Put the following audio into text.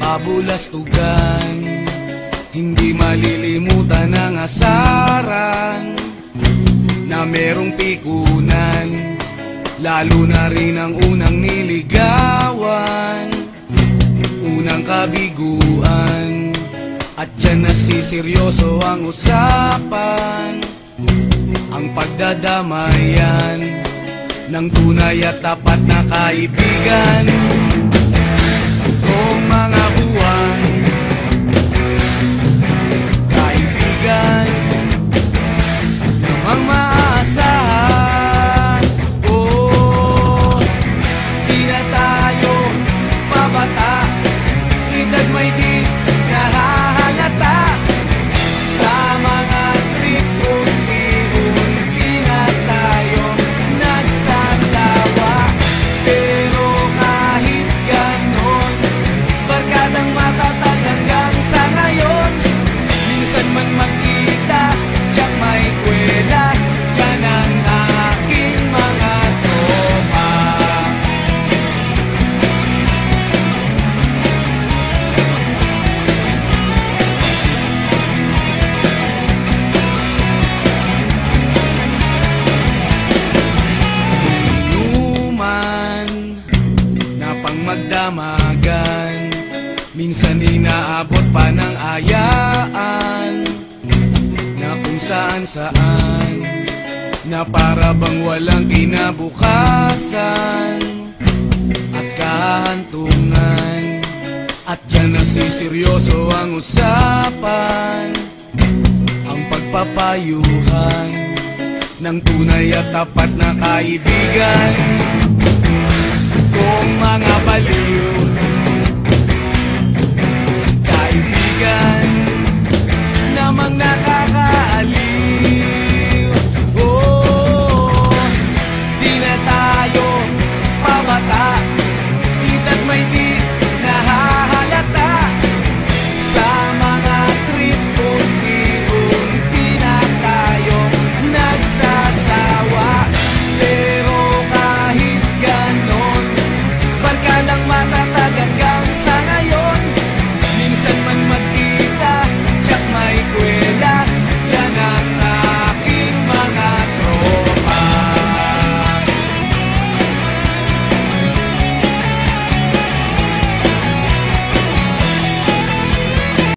kabulastugan. Hindi malilimutan ang asaran na merong pikunan, lalo na rin ang unang niligawan, unang kabiguan. At dyan nasiseryoso ang usapan, ang pagdadamayan ng tunay at tapat na kaibigan. Tatlong mga buwan, kaibigan namang maaasahan. Oh, di na tayo pabata, edad may di nahahalata. Sa mga trip unti-unti na tayo nagsasawa. Pero kahit ganon, barkadang matatag hanggang sa ngayon. Minsan man magkita, tiyak may kwela, yan ang aking mga tropa. Inuman na pang magdamagan, minsan inaabot pa ng ayaan, na kung saan-saan, na para bang walang kinabukasan at kahantungan. At dyan nasiseryoso ang usapan, ang pagpapayuhan ng tunay at tapat na kaibigan. Kung mga baliw